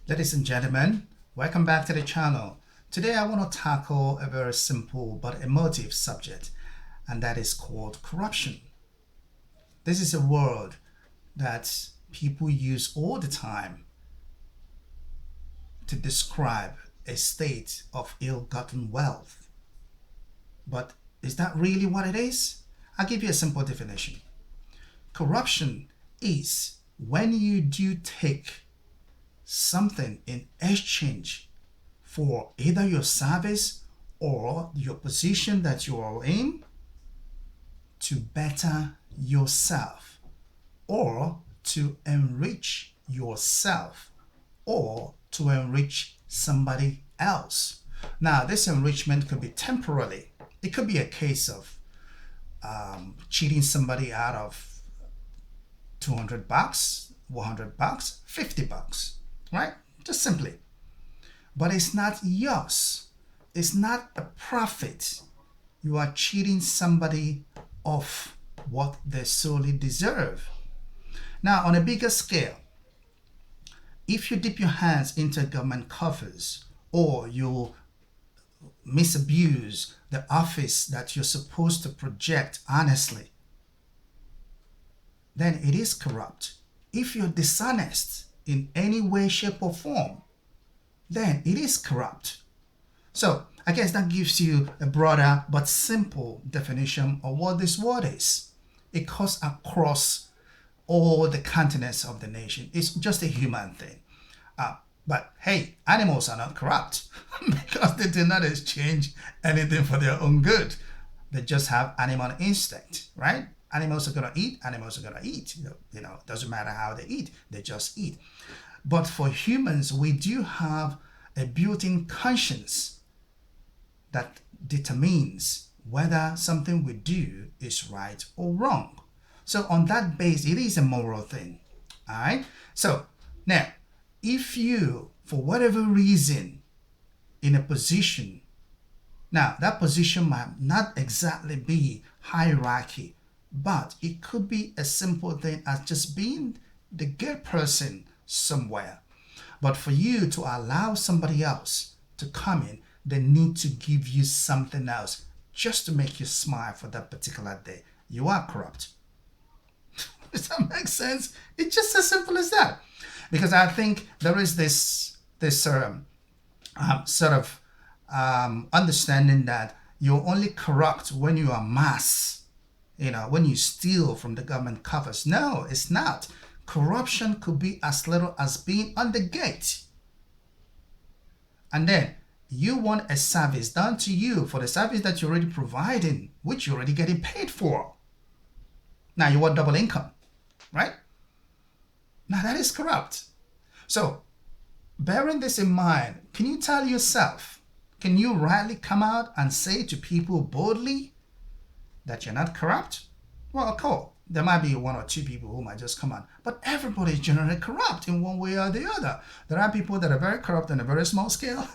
Ladies and gentlemen, welcome back to the channel. Today I want to tackle a very simple but emotive subject, and that is called corruption. This is a word that people use all the time to describe a state of ill-gotten wealth. But is that really what it is? I'll give you a simple definition. Corruption is when you do take something in exchange for either your service or your position that you are in to better yourself or to enrich yourself or to enrich somebody else. Now, this enrichment could be temporarily. It could be a case of cheating somebody out of $200, $100, $50, right? Just simply. But it's not yours. It's not a profit. You are cheating somebody of what they solely deserve. Now, on a bigger scale, if you dip your hands into government coffers or you misabuse the office that you're supposed to project honestly, then it is corrupt. If you're dishonest in any way, shape, or form, then it is corrupt. So I guess that gives you a broader but simple definition of what this word is. It cuts across all the continents of the nation. It's just a human thing. But hey, animals are not corrupt because they do not exchange anything for their own good. They just have animal instinct, right? Animals are going to eat, animals are going to eat. It doesn't matter how they eat, they just eat. But for humans, we do have a built-in conscience that determines whether something we do is right or wrong. So on that base, it is a moral thing. All right. So now, if you, for whatever reason, in a position, now that position might not exactly be hierarchy, but it could be a simple thing as just being the good person somewhere. But for you to allow somebody else to come in, they need to give you something else just to make you smile for that particular day. You are corrupt. Does that make sense? It's just as simple as that. Because I think there is this understanding that you're only corrupt when you are mass, when you steal from the government coffers. No, it's not. Corruption could be as little as being on the gate. And then you want a service done to you for the service that you're already providing, which you're already getting paid for. Now you want double income, right? Now that is corrupt. So bearing this in mind, can you tell yourself, can you rightly come out and say to people boldly that you're not corrupt? Well, cool. There might be one or two people who might just come on, but everybody is generally corrupt in one way or the other. There are people that are very corrupt on a very small scale,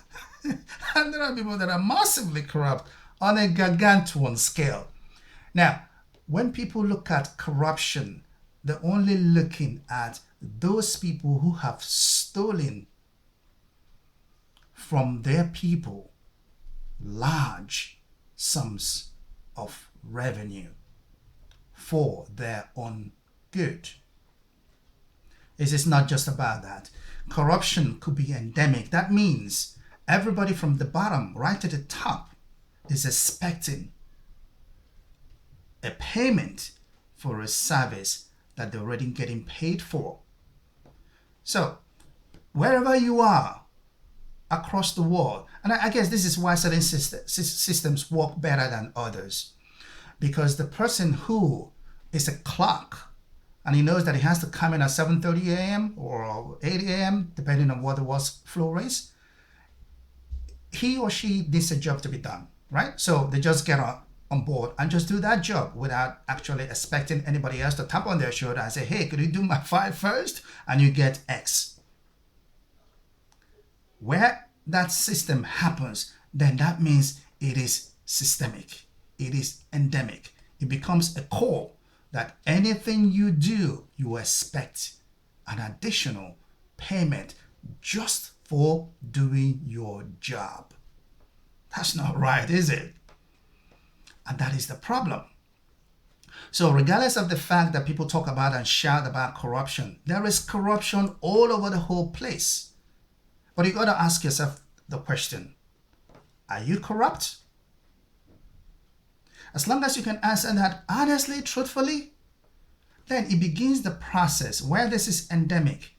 and there are people that are massively corrupt on a gargantuan scale. Now, when people look at corruption, they're only looking at those people who have stolen from their people large sums of revenue for their own good. It is not just about that. Corruption could be endemic. That means everybody from the bottom right to the top is expecting a payment for a service that they're already getting paid for. So wherever you are across the world, and I guess this is why certain systems work better than others, because the person who is a clock and he knows that he has to come in at 7:30 a.m. or 8 a.m. depending on what the workflow is, he or she needs a job to be done, right? So they just get on board and just do that job without actually expecting anybody else to tap on their shoulder and say, hey, could you do my file first? And you get X. Where that system happens, then that means it is systemic. It is endemic. It becomes a core that anything you do, you expect an additional payment just for doing your job. That's not right, is it? And that is the problem. So regardless of the fact that people talk about and shout about corruption, there is corruption all over the whole place. But you got to ask yourself the question, are you corrupt? As long as you can answer that honestly, truthfully, then it begins the process where this is endemic.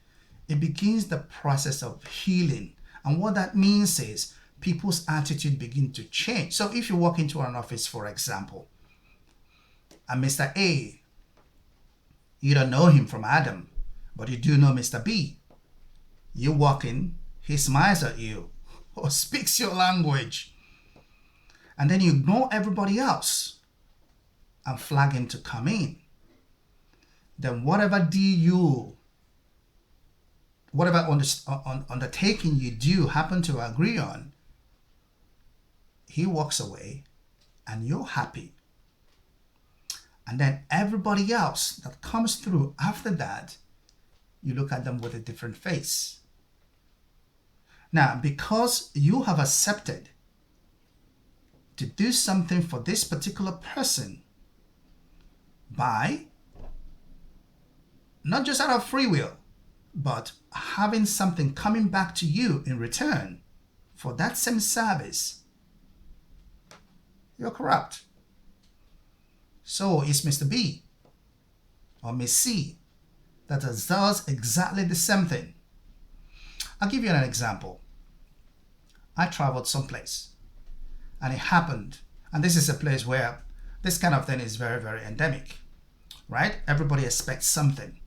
It begins the process of healing. And what that means is people's attitude begin to change. So if you walk into an office, for example, and Mr. A, you don't know him from Adam, but you do know Mr. B. You walk in, he smiles at you or speaks your language. And then you ignore everybody else and flag him to come in. Then whatever undertaking you do happen to agree on, he walks away and you're happy. And then everybody else that comes through after that, you look at them with a different face. Now, because you have accepted to do something for this particular person by not just out of free will, but having something coming back to you in return for that same service, you're corrupt. So is Mr. B or Miss C that does exactly the same thing. I'll give you an example. I traveled someplace and it happened, and this is a place where this kind of thing is very, very endemic, right? Everybody expects something.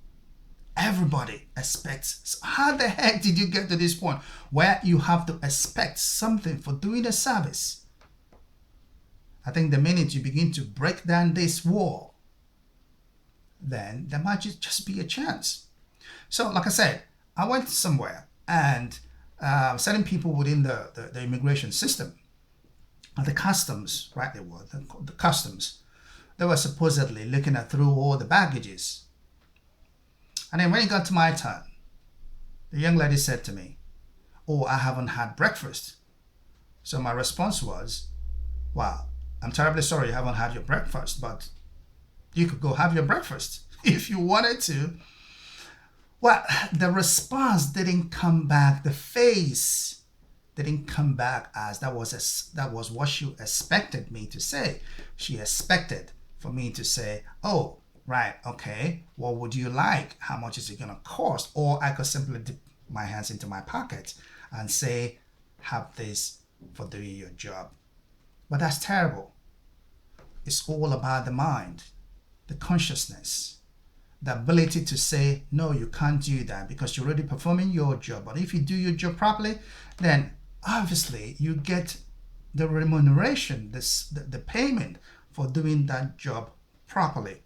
Everybody expects. How the heck did you get to this point where you have to expect something for doing a service? I think the minute you begin to break down this wall, then there might just be a chance. So like I said, I went somewhere and certain people within the immigration system, the customs, right, the customs, they were supposedly looking through all the baggages. And then when it got to my turn, the young lady said to me, "Oh, I haven't had breakfast." So my response was, "Wow, I'm terribly sorry you haven't had your breakfast, but you could go have your breakfast if you wanted to." Well, the response didn't come back. The face didn't come back as that was what she expected me to say. She expected for me to say, "Oh, right, okay, what would you like? How much is it going to cost?" Or I could simply dip my hands into my pocket and say, "Have this for doing your job." But that's terrible. It's all about the mind, the consciousness, the ability to say, "No, you can't do that because you're already performing your job." But if you do your job properly, then obviously you get the remuneration, the payment for doing that job properly.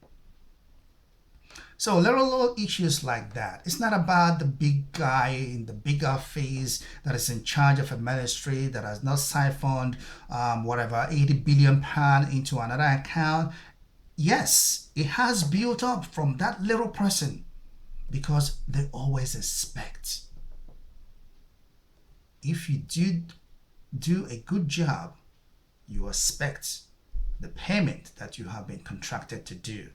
So little issues like that. It's not about the big guy in the big office that is in charge of a ministry that has not siphoned whatever 80 billion pound into another account. Yes, it has built up from that little person because they always expect. If you do a good job, you expect the payment that you have been contracted to do.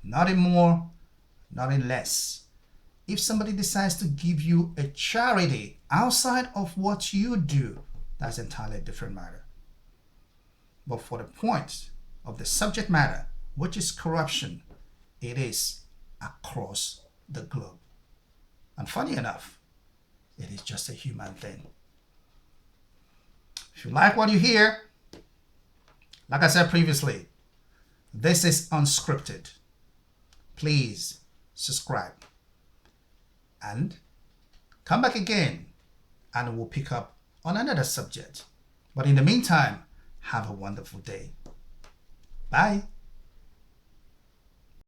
Not in more, not in less. If somebody decides to give you a charity outside of what you do, that's entirely a different matter. But for the point of the subject matter, which is corruption, it is across the globe. And funny enough, it is just a human thing. If you like what you hear, like I said previously, this is unscripted. Please subscribe and come back again and we'll pick up on another subject. But in the meantime, have a wonderful day. Bye.